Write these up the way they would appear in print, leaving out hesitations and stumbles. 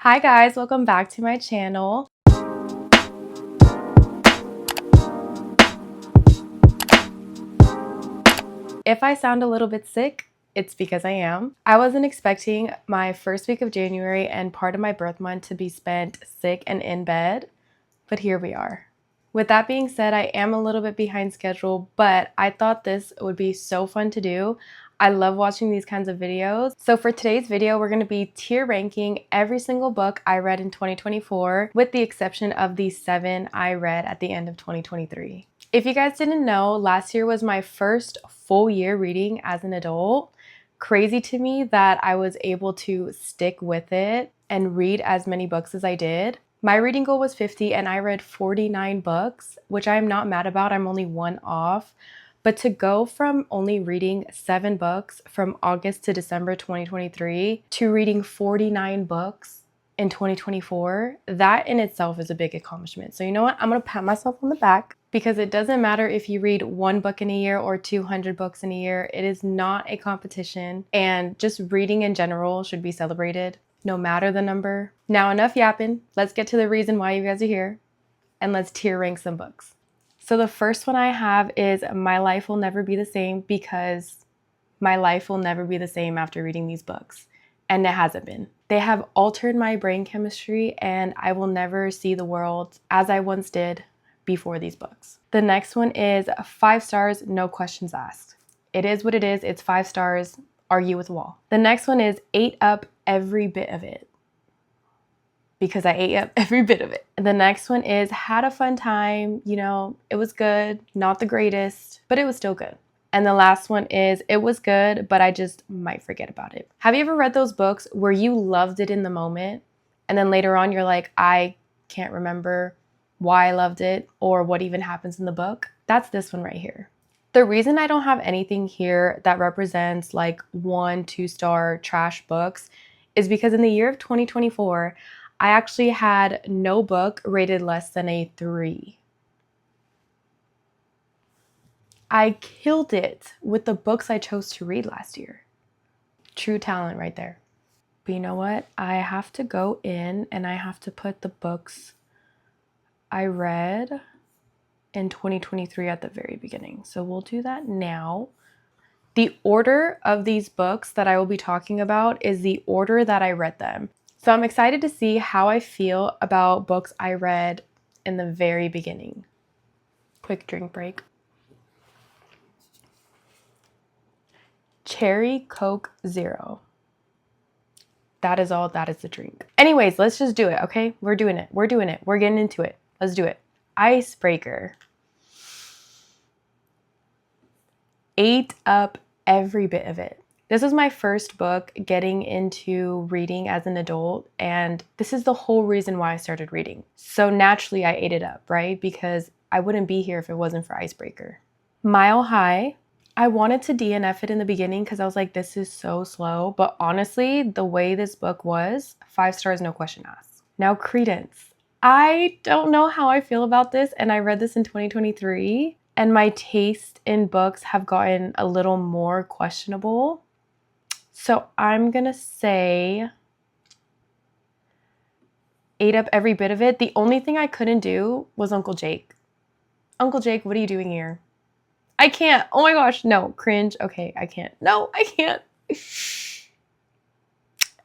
Hi guys, welcome back to my channel. If I sound a little bit sick, it's because I am. I wasn't expecting my first week of January and part of my birth month to be spent sick and in bed, but here we are. With that being said, I am a little bit behind schedule, but I thought this would be so fun to do. I love watching these kinds of videos. So for today's video, we're going to be tier ranking every single book I read in 2024, with the exception of the 7 I read at the end of 2023. If you guys didn't know, last year was my first full year reading as an adult. Crazy to me that I was able to stick with it and read as many books as I did. My reading goal was 50 and I read 49 books, which I'm not mad about. I'm only one off. But to go from only reading 7 books from August to December 2023 to reading 49 books in 2024, that in itself is a big accomplishment. So you know what? I'm going to pat myself on the back because it doesn't matter if you read 1 book in a year or 200 books in a year. It is not a competition, and just reading in general should be celebrated, no matter the number. Now enough yapping. Let's get to the reason why you guys are here, and let's tier rank some books. So the first one I have is My Life Will Never Be the Same, because my life will never be the same after reading these books. And it hasn't been. They have altered my brain chemistry, and I will never see the world as I once did before these books. The next one is 5 stars, no questions asked. It is what it is. It's 5 stars. Argue with the wall. The next one is Ate Up Every Bit of It, because I ate up every bit of it. The next one is Had a Fun Time. You know, it was good, not the greatest, but it was still good. And the last one is It was good, but I just might forget about it. Have you ever read those books where you loved it in the moment, and then later on you're like, I can't remember why I loved it or what even happens in the book? That's this one right here. The reason I don't have anything here that represents like 1-2 star trash books is because in the year of 2024, I actually had no book rated less than a 3. I killed it with the books I chose to read last year. True talent right there. But you know what? I have to go in and I have to put the books I read in 2023 at the very beginning. So we'll do that now. The order of these books that I will be talking about is the order that I read them. So I'm excited to see how I feel about books I read in the very beginning. Quick drink break. Cherry Coke Zero. That is all. That is the drink. Anyways, let's just do it, okay? We're doing it. We're doing it. We're getting into it. Let's do it. Icebreaker. Ate up every bit of it. This was my first book getting into reading as an adult, and this is the whole reason why I started reading. So naturally I ate it up, right? Because I wouldn't be here if it wasn't for Icebreaker. Mile High. I wanted to DNF it in the beginning because I was like, this is so slow. But honestly, the way this book was, 5 stars, no question asked. Now, Credence. I don't know how I feel about this, and I read this in 2023, and my taste in books have gotten a little more questionable. So I'm gonna say ate up every bit of it. The only thing I couldn't do was Uncle Jake. Uncle Jake, what are you doing here? I can't. Oh my gosh, no, cringe. Okay, I can't. No, I can't.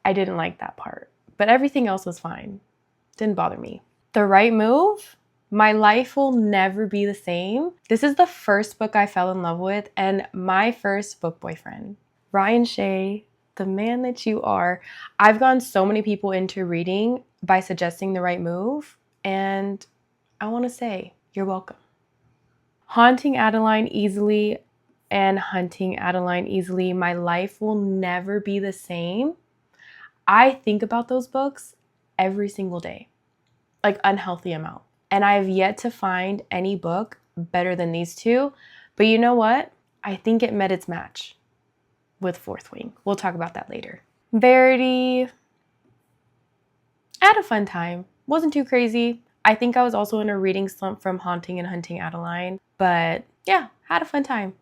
I didn't like that part, but everything else was fine. Didn't bother me. The Right Move. My Life Will Never Be the Same. This is the first book I fell in love with and my first book boyfriend. Ryan Shea, the man that you are. I've gotten so many people into reading by suggesting The Right Move, and I want to say you're welcome. Haunting Adeline Easily and Hunting Adeline Easily. My Life Will Never Be the Same. I think about those books every single day, like unhealthy amount. And I've yet to find any book better than these two. But you know what? I think it met its match with Fourth Wing. We'll talk about that later. Verity. I had a fun time. Wasn't too crazy. I think I was also in a reading slump from Haunting and Hunting Adeline. But yeah, had a fun time.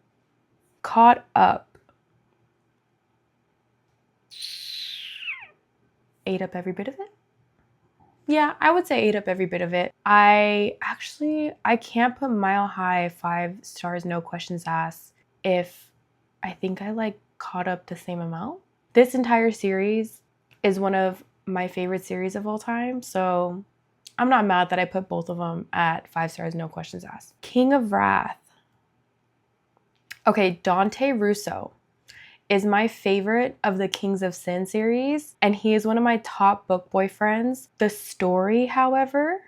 Caught Up. Ate up every bit of it. Yeah, I would say ate up every bit of it. I can't put Mile High 5 stars, no questions asked, if I think I like caught up the same amount. This entire series is one of my favorite series of all time, so I'm not mad that I put both of them at 5 stars, no questions asked. King of Wrath. Okay, Dante Russo is my favorite of the Kings of Sin series, and he is one of my top book boyfriends. The story, however,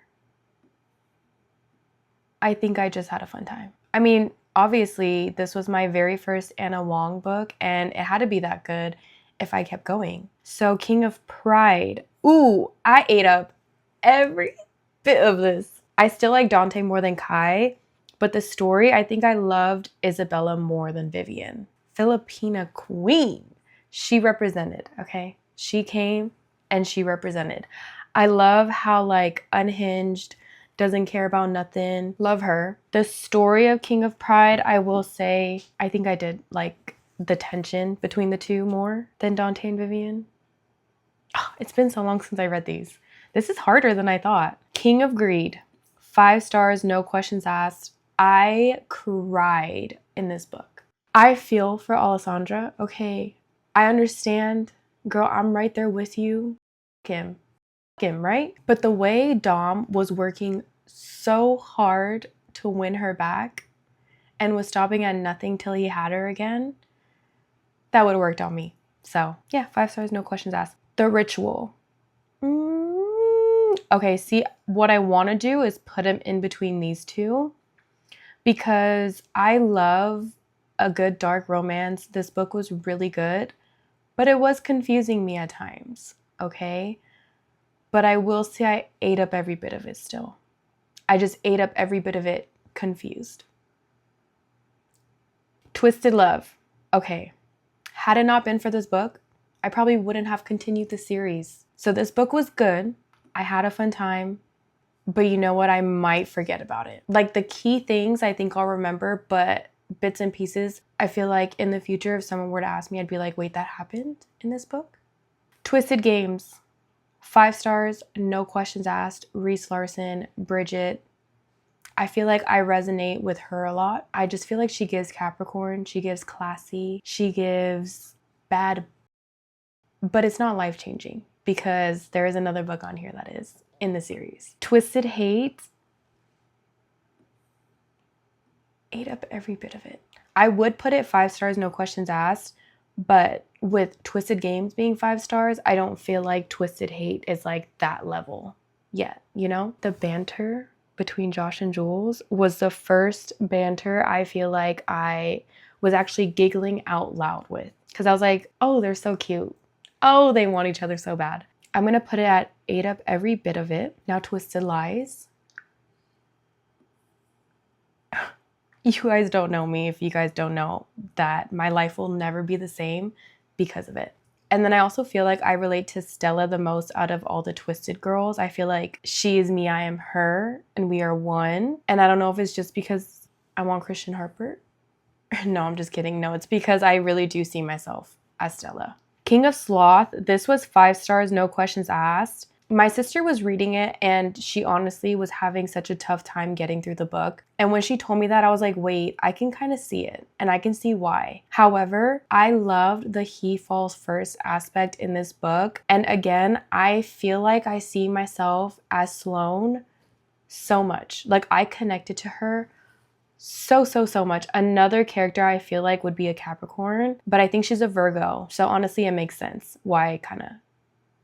I think I just had a fun time. I mean, obviously, this was my very first Anna Wong book, and it had to be that good if I kept going. So, King of Pride. Ooh, I ate up every bit of this. I still like Dante more than Kai, but the story, I think I loved Isabella more than Vivian. Filipina Queen. She represented, okay? She came and she represented. I love how like unhinged, doesn't care about nothing. Love her. The story of King of Pride, I will say, I think I did like the tension between the two more than Dante and Vivian. Oh, it's been so long since I read these. This is harder than I thought. King of Greed. 5 stars, no questions asked. I cried in this book. I feel for Alessandra. Okay, I understand. Girl, I'm right there with you. Him, right? But the way Dom was working so hard to win her back and was stopping at nothing till he had her again, that would have worked on me. So yeah, 5 stars, no questions asked. The Ritual. Okay, see, what I want to do is put him in between these two because I love a good dark romance. This book was really good, but it was confusing me at times, okay? But I will say I ate up every bit of it still. I just ate up every bit of it confused. Twisted Love. Okay, had it not been for this book, I probably wouldn't have continued the series. So this book was good. I had a fun time. But you know what? I might forget about it. Like the key things I think I'll remember, but bits and pieces, I feel like in the future, if someone were to ask me, I'd be like, wait, that happened in this book? Twisted Games. 5 stars, no questions asked. Reese Larson, Bridget. I feel like I resonate with her a lot. I just feel like she gives Capricorn. She gives classy. She gives bad. But it's not life-changing because there is another book on here that is in the series. Twisted Hate. Ate up every bit of it. I would put it 5 stars, no questions asked, but with Twisted Games being 5 stars, I don't feel like Twisted Hate is like that level yet, you know? The banter between Josh and Jules was the first banter I feel like I was actually giggling out loud with because I was like, oh, they're so cute. Oh, they want each other so bad. I'm gonna put it at ate up every bit of it. Now Twisted Lies. You guys don't know me if you guys don't know that my life will never be the same because of it. And then I also feel like I relate to Stella the most out of all the Twisted girls. I feel like she is me, I am her, and we are one. And I don't know if it's just because I want Christian Harper. No, I'm just kidding. No, it's because I really do see myself as Stella. King of Sloth. This was 5 stars, no questions asked. My sister was reading it and she honestly was having such a tough time getting through the book. And when she told me that, I was like, wait, I can kind of see it and I can see why. However, I loved the he falls first aspect in this book. And again, I feel like I see myself as Sloane so much. Like I connected to her so much. Another character I feel like would be a Capricorn, but I think she's a Virgo. So honestly, it makes sense why I kind of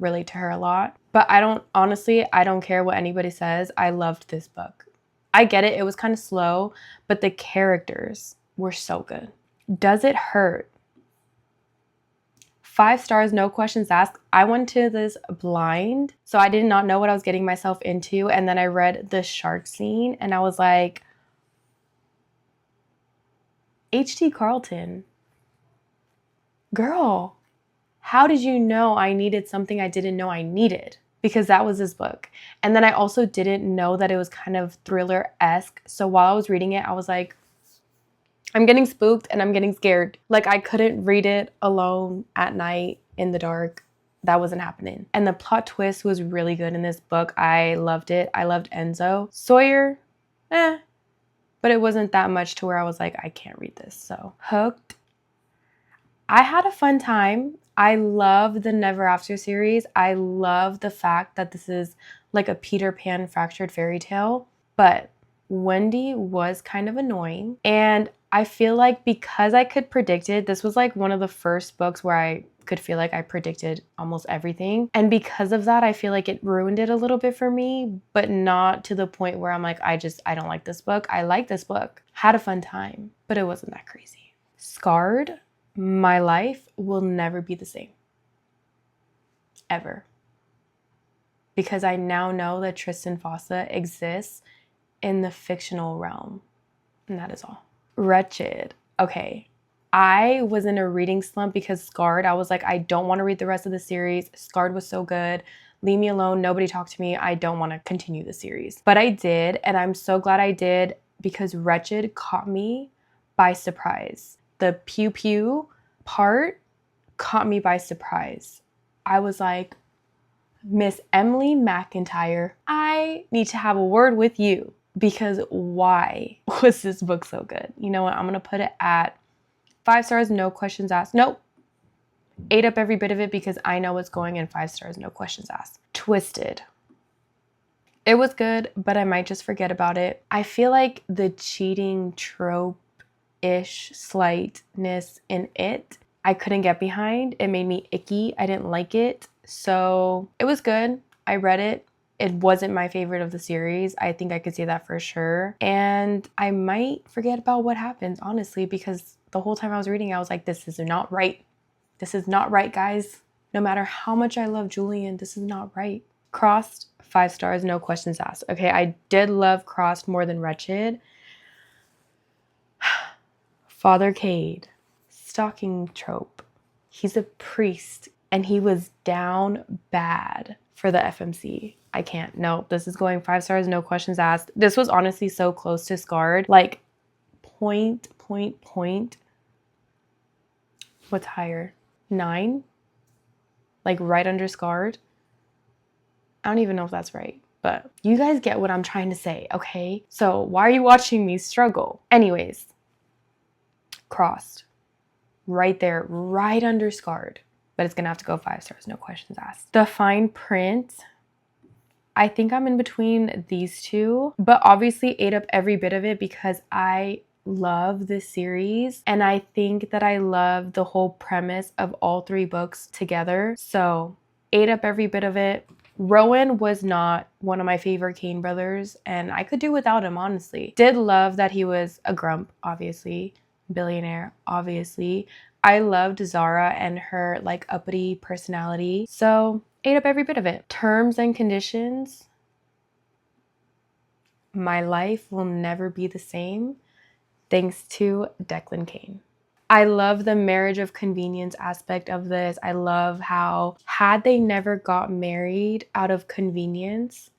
relate to her a lot. But I don't care what anybody says. I loved this book. I get it. It was kind of slow, but the characters were so good. Does it hurt? 5 stars, no questions asked. I went to this blind, so I did not know what I was getting myself into. And then I read the shark scene and I was like, H.T. Carlton, girl, how did you know I needed something I didn't know I needed? Because that was his book. And then I also didn't know that it was kind of thriller-esque. So while I was reading it, I was like, I'm getting spooked and I'm getting scared. Like I couldn't read it alone at night in the dark That wasn't happening. And the plot twist was really good in this book. I loved it. I loved Enzo. Sawyer, but it wasn't that much to where I was like, I can't read this. So Hooked. I had a fun time. I love the Never After series. I love the fact that this is like a Peter Pan fractured fairy tale, but Wendy was kind of annoying. And I feel like because I could predict it, this was like one of the first books where I could feel like I predicted almost everything. And because of that, I feel like it ruined it a little bit for me, but not to the point where I'm like, I don't like this book. I like this book. Had a fun time, but it wasn't that crazy. Scarred. My life will never be the same. Ever. Because I now know that Tristan Fossa exists in the fictional realm. And that is all. Wretched. Okay. I was in a reading slump because Scarred, I was like, I don't want to read the rest of the series. Scarred was so good. Leave me alone. Nobody talk to me. I don't want to continue the series. But I did, and I'm so glad I did because Wretched caught me by surprise. The pew pew part caught me by surprise. I was like, Miss Emily McIntyre, I need to have a word with you because why was this book so good? You know what? I'm going to put it at 5 stars, no questions asked. Nope. Ate up every bit of it because I know what's going in 5 stars, no questions asked. Twisted. It was good, but I might just forget about it. I feel like the cheating trope-ish slightness in it, I couldn't get behind. It made me icky. I didn't like it. So it was good. I read it. It wasn't my favorite of the series. I think I could say that for sure. And I might forget about what happens, honestly, because the whole time I was reading, I was like, this is not right. This is not right, guys. No matter how much I love Julian, this is not right. Crossed, 5 stars, no questions asked. Okay, I did love Crossed more than Wretched. Father Cade, stalking trope. He's a priest and he was down bad for the FMC. I can't. No, this is going 5 stars, no questions asked. This was honestly so close to Scarred. Like point. What's higher? 9? Like right under Scarred? I don't even know if that's right, but you guys get what I'm trying to say, okay? So why are you watching me struggle? Anyways, Crossed. Right there, right under Scarred. But it's gonna have to go 5 stars, no questions asked. The Fine Print. I think I'm in between these two, but obviously ate up every bit of it because I love this series and I think that I love the whole premise of all 3 books together. So ate up every bit of it. Rowan was not one of my favorite Kane brothers and I could do without him, honestly. Did love that he was a grump, obviously. Billionaire, obviously. I loved Zara and her like uppity personality. So ate up every bit of it. Terms and Conditions. My life will never be the same thanks to Declan Kane. I love the marriage of convenience aspect of this. I love how had they never got married out of convenience,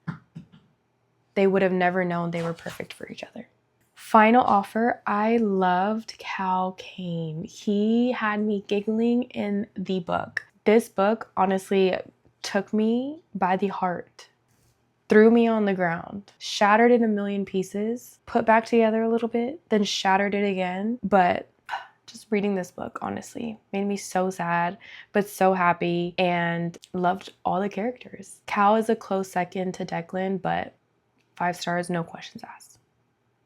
they would have never known they were perfect for each other. Final Offer. I loved Cal Kane. He had me giggling in the book. This book honestly took me by the heart, threw me on the ground, shattered it a million pieces, put back together a little bit, then shattered it again. But just reading this book, honestly, made me so sad, but so happy and loved all the characters. Cal is a close second to Declan, but 5 stars, no questions asked.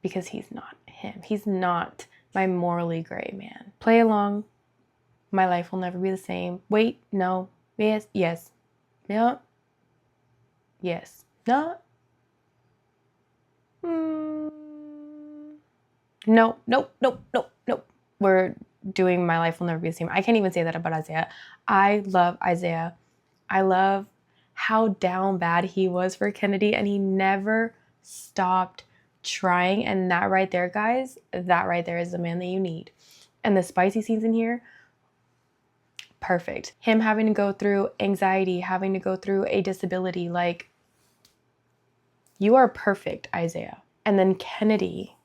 Because he's not him. He's not my morally gray man. Play Along. My life will never be the same. Wait, no. Yes, yes. No. Yes. No. No, nope. We're doing My Life Will Never Be the Same. I can't even say that about Isaiah. I love Isaiah. I love how down bad he was for Kennedy and he never stopped trying. And that right there, guys, that right there is the man that you need. And the spicy scenes in here, perfect. Him having to go through anxiety, having to go through a disability, like, you are perfect, Isaiah. And then Kennedy,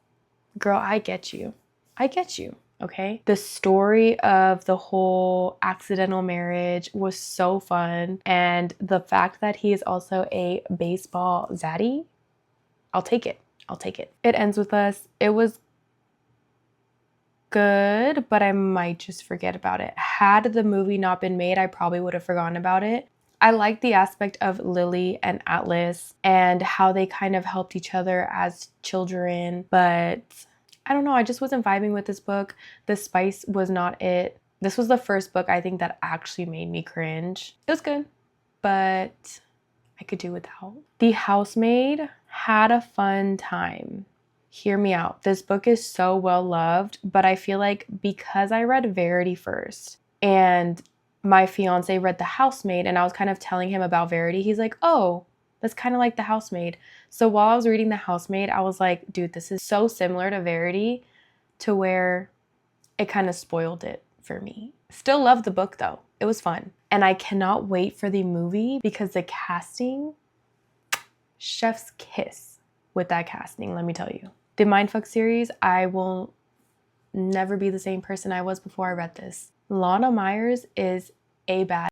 girl, I get you. I get you. okay? The story of the whole accidental marriage was so fun. And the fact that he is also a baseball zaddy, I'll take it. I'll take it. It ends with us. It was good, but I might just forget about it. Had the movie not been made, I probably would have forgotten about it. I like the aspect of Lily and Atlas and how they kind of helped each other as children, but I don't know, I just wasn't vibing with this book. The spice was not it. This was the first book I think that actually made me cringe. It was good, but I could do without. The Housemaid had a fun time. Hear me out. This book is so well loved, but I feel like because I read Verity first and my fiance read The Housemaid and I was kind of telling him about Verity, he's like, oh, that's kind of like The Housemaid. So while I was reading The Housemaid, I was like, dude, this is so similar to Verity to where it kind of spoiled it for me. Still loved the book though. It was fun. And I cannot wait for the movie because the casting, chef's kiss with that casting, let me tell you. The Mindfuck series, I will never be the same person I was before I read this. Lana Myers is a bad,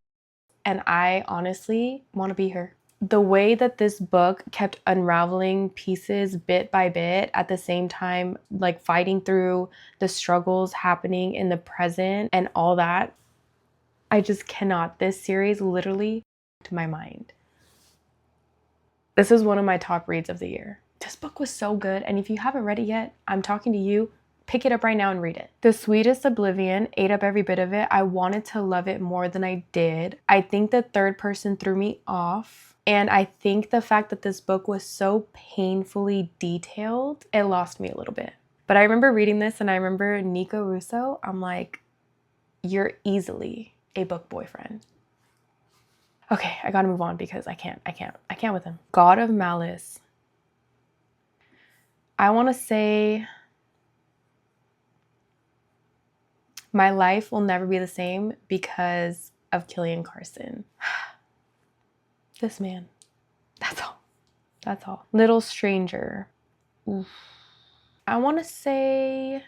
and I honestly want to be her. The way that this book kept unraveling pieces bit by bit at the same time, like fighting through the struggles happening in the present and all that, I just cannot. This series literally to my mind. This is one of my top reads of the year. This book was so good, and if you haven't read it yet, I'm talking to you. Pick it up right now and read it. The Sweetest Oblivion, ate up every bit of it. I wanted to love it more than I did. I think the third person threw me off, and I think the fact that this book was so painfully detailed, it lost me a little bit. But I remember reading this, and I remember Nico Russo. I'm like, you're easily a book boyfriend. Okay, I gotta move on because I can't with him. God of Malice. I want to say my life will never be the same because of Killian Carson. This man. That's all. That's all. Little Stranger. Oof. I want to say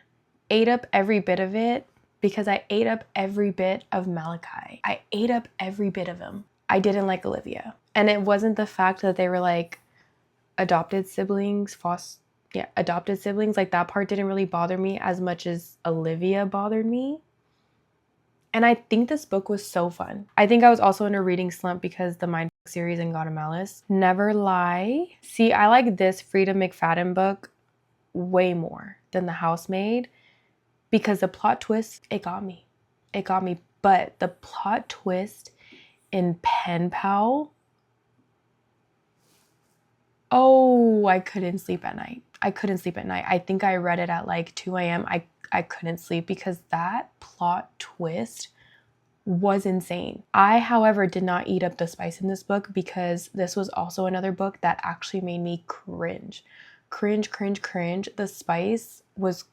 ate up every bit of it because I ate up every bit of Malachi. I ate up every bit of him. I didn't like Olivia. And it wasn't the fact that they were like adopted siblings, adopted siblings. Like that part didn't really bother me as much as Olivia bothered me. And I think this book was so fun. I think I was also in a reading slump because the Mind series and God of Malice. Never Lie. See, I like this Frida McFadden book way more than The Housemaid because the plot twist, it got me. It got me. But the plot twist in Pen Pal, oh, I couldn't sleep at night. I couldn't sleep at night. I think I read it at like 2 a.m. I couldn't sleep because that plot twist was insane. I, however, did not eat up the spice in this book because this was also another book that actually made me cringe. Cringe. The spice was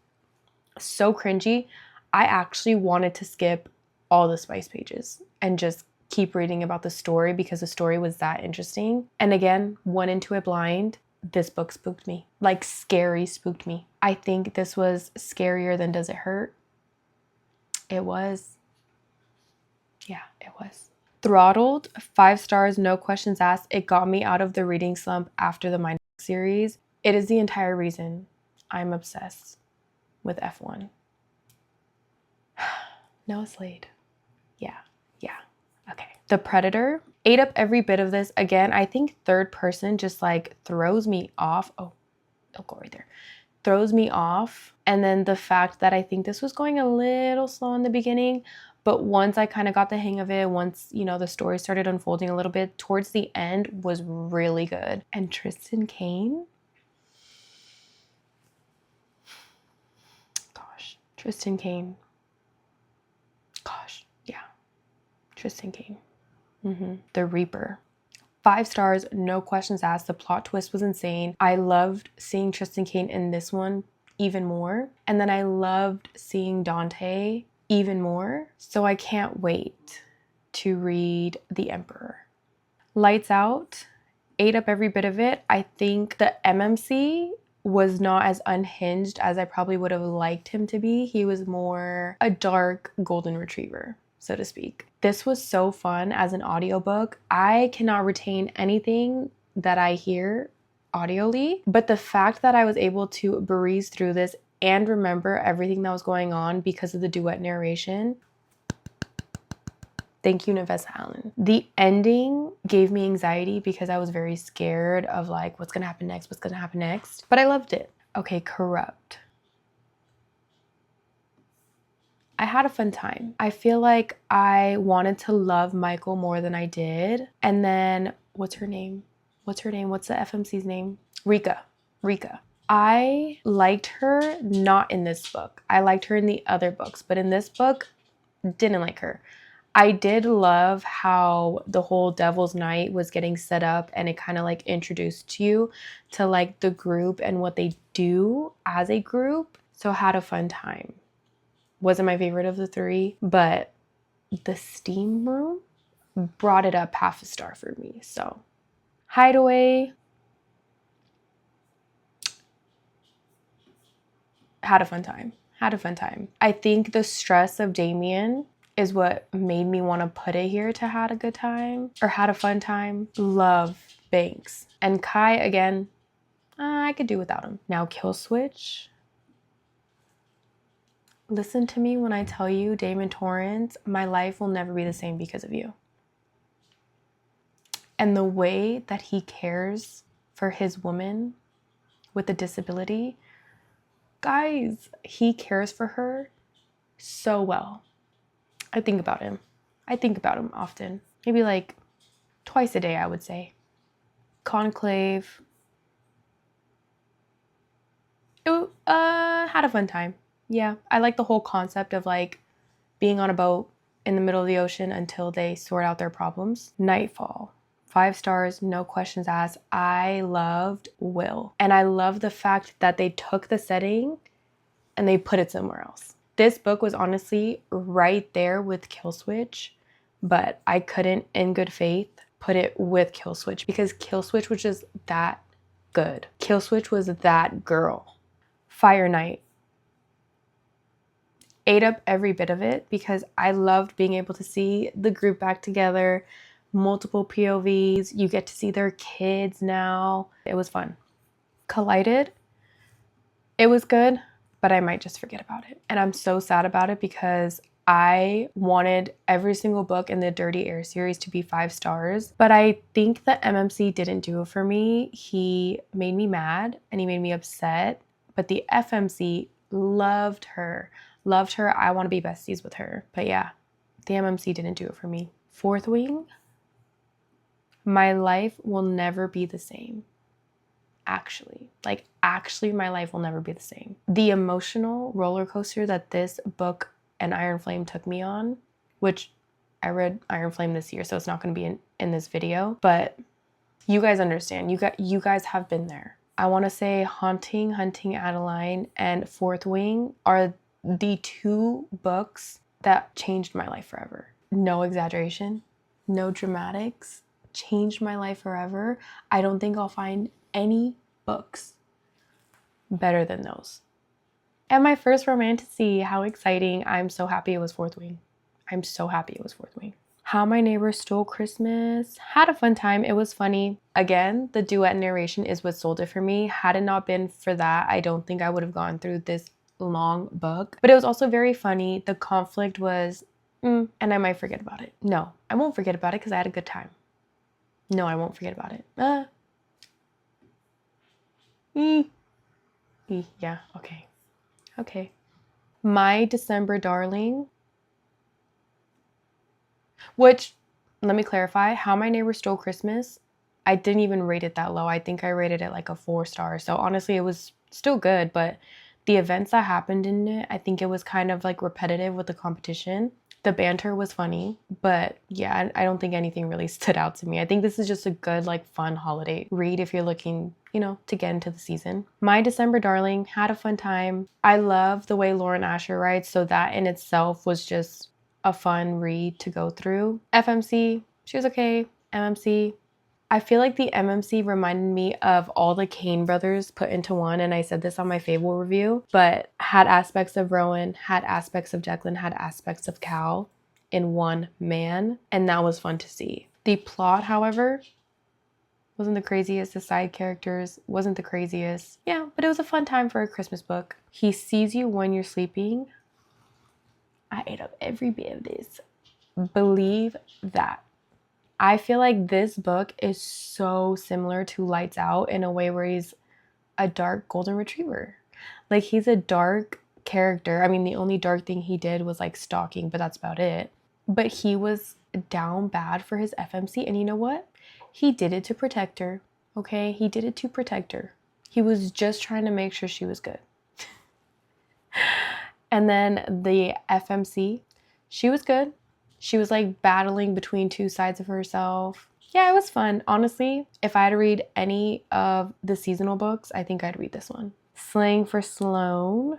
so cringy. I actually wanted to skip all the spice pages and just keep reading about the story because the story was that interesting. And again, went into it blind. This book spooked me. Like scary spooked me. I think this was scarier than Does It Hurt? It was. Yeah, it was. Throttled, 5 stars, no questions asked. It got me out of the reading slump after the Mind series. It is the entire reason I'm obsessed with F1. Noah Slade. Yeah. Okay. The Predator, ate up every bit of this. Again, I think third person just like throws me off. Oh, it'll go right there. Throws me off. And then the fact that I think this was going a little slow in the beginning, but once I kind of got the hang of it, once, the story started unfolding a little bit, towards the end was really good. And Tristan Kane. Gosh, Tristan Kane. Gosh, yeah. Tristan Kane. The Reaper. 5 stars, no questions asked. The plot twist was insane. I loved seeing Tristan Kane in this one even more. And then I loved seeing Dante even more. So I can't wait to read The Emperor. Lights Out, ate up every bit of it. I think the MMC was not as unhinged as I probably would have liked him to be. He was more a dark golden retriever, so to speak. This was so fun as an audiobook. I cannot retain anything that I hear audioly, but the fact that I was able to breeze through this and remember everything that was going on because of the duet narration. Thank you, Navessa Allen. The ending gave me anxiety because I was very scared of like, what's gonna happen next? What's gonna happen next? But I loved it. Okay, Corrupt. I had a fun time. I feel like I wanted to love Michael more than I did. And then, what's her name? What's the FMC's name? Rika. I liked her not in this book. I liked her in the other books, but in this book, didn't like her. I did love how the whole Devil's Night was getting set up and it kind of like introduced you to like the group and what they do as a group. So I had a fun time. Wasn't my favorite of the three, but the steam room brought it up half a star for me. So Hideaway, had a fun time. I think the stress of Damien is what made me want to put it here to had a good time or had a fun time. Love Banks. And Kai, again, I could do without him. Now Kill Switch. Listen to me when I tell you, Damon Torrance, my life will never be the same because of you. And the way that he cares for his woman with a disability, guys, he cares for her so well. I think about him often. Maybe like twice a day, I would say. Conclave. Had a fun time. Yeah, I like the whole concept of like being on a boat in the middle of the ocean until they sort out their problems. Nightfall. 5 stars, no questions asked. I loved Will. And I love the fact that they took the setting and they put it somewhere else. This book was honestly right there with Kill Switch, but I couldn't, in good faith, put it with Kill Switch because Kill Switch was just that good. Kill Switch was that girl. Fire Night. Ate up every bit of it because I loved being able to see the group back together, multiple POVs. You get to see their kids now. It was fun. Collided. It was good, but I might just forget about it. And I'm so sad about it because I wanted every single book in the Dirty Air series to be 5 stars, but I think the MMC didn't do it for me. He made me mad and he made me upset, but the FMC loved her. I want to be besties with her. But yeah, the MMC didn't do it for me. Fourth Wing. My life will never be the same. Actually, my life will never be the same. The emotional roller coaster that this book and Iron Flame took me on, which I read Iron Flame this year, so it's not going to be in this video, but you guys understand. You guys have been there. I want to say Hunting Adeline, and Fourth Wing are the 2 books that changed my life forever. No exaggeration, no dramatics, changed my life forever. I don't think I'll find any books better than those. And my first romantasy, how exciting. I'm so happy it was Fourth Wing. How My Neighbor Stole Christmas. Had a fun time. It was funny. Again, the duet narration is what sold it for me. Had it not been for that, I don't think I would have gone through this long book. But it was also very funny. The conflict was, and I might forget about it. No, I won't forget about it because I had a good time. No, I won't forget about it. Yeah, okay. My December Darling, which, let me clarify, How My Neighbor Stole Christmas, I didn't even rate it that low. I think I rated it like a 4 star. So honestly, it was still good, but the events that happened in it, I think it was kind of like repetitive with the competition. The banter was funny, but yeah, I don't think anything really stood out to me. I think this is just a good, like, fun holiday read if you're looking, to get into the season. My December Darling, had a fun time. I love the way Lauren Asher writes, so that in itself was just a fun read to go through. FMC, she was okay. MMC, I feel like the MMC reminded me of all the Kane brothers put into one, and I said this on my Fable review, but had aspects of Rowan, had aspects of Declan, had aspects of Cal in one man, and that was fun to see. The plot, however, wasn't the craziest. The side characters wasn't the craziest. Yeah, but it was a fun time for a Christmas book. He sees you when you're sleeping. I ate up every bit of this. Believe that. I feel like this book is so similar to Lights Out in a way where he's a dark golden retriever. Like, he's a dark character. I mean, the only dark thing he did was like stalking, but that's about it. But he was down bad for his FMC, and you know what? He did it to protect her, okay? He did it to protect her. He was just trying to make sure she was good. And then the FMC, she was good. She was like battling between two sides of herself. Yeah, it was fun. Honestly, if I had to read any of the seasonal books, I think I'd read this one. Slang for Sloan.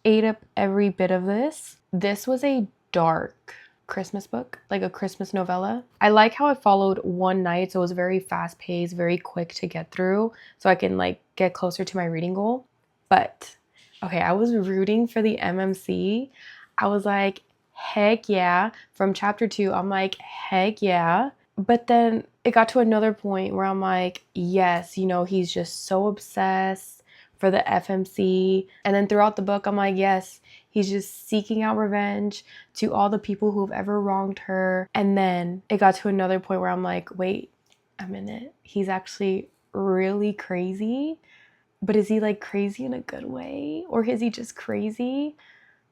Ate up every bit of this. This was a dark Christmas book, like a Christmas novella. I like how it followed one night, so it was very fast paced, very quick to get through, so I can like get closer to my reading goal. But okay, I was rooting for the MMC. I was like, heck yeah. From chapter 2, I'm like, heck yeah. But then it got to another point where I'm like, yes, you know, he's just so obsessed for the FMC. And then throughout the book, I'm like, yes, he's just seeking out revenge to all the people who have ever wronged her. And then it got to another point where I'm like, wait a minute, he's actually really crazy. But is he like crazy in a good way? Or is he just crazy?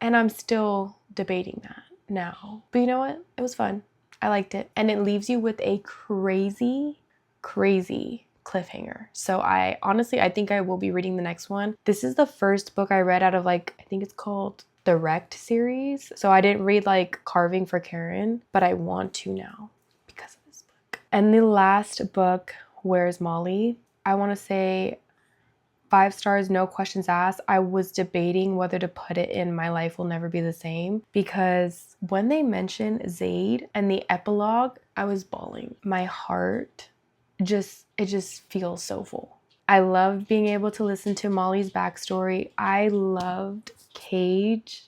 And I'm still debating that now. But you know what? It was fun. I liked it. And it leaves you with a crazy, crazy cliffhanger. So I think I will be reading the next one. This is the first book I read out of like, I think it's called the Wrecked series. So I didn't read like Carving for Karen, but I want to now because of this book. And the last book, Where's Molly? I want to say 5 stars, no questions asked. I was debating whether to put it in My Life Will Never Be the Same because when they mentioned Zaid and the epilogue, I was bawling. My heart it just feels so full. I loved being able to listen to Molly's backstory. I loved Cage,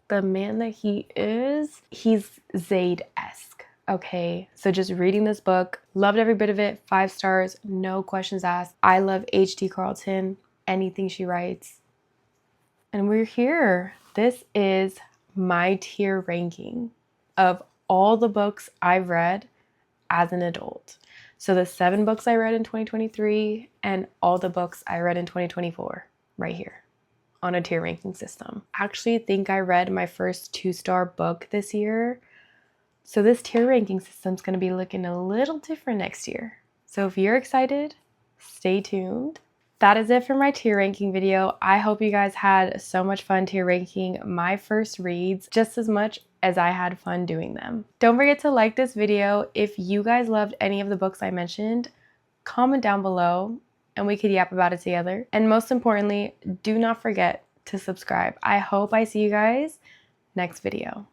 the man that he is. He's Zaid-esque. Okay, so just reading this book, loved every bit of it. 5 stars, no questions asked. I love H.D. Carlton, anything she writes. And we're here. This is my tier ranking of all the books I've read as an adult. So the 7 books I read in 2023 and all the books I read in 2024, right here on a tier ranking system. I actually think I read my first 2-star book this year. So this tier ranking system is going to be looking a little different next year. So if you're excited, stay tuned. That is it for my tier ranking video. I hope you guys had so much fun tier ranking my first reads just as much as I had fun doing them. Don't forget to like this video. If you guys loved any of the books I mentioned, comment down below and we could yap about it together. And most importantly, do not forget to subscribe. I hope I see you guys next video.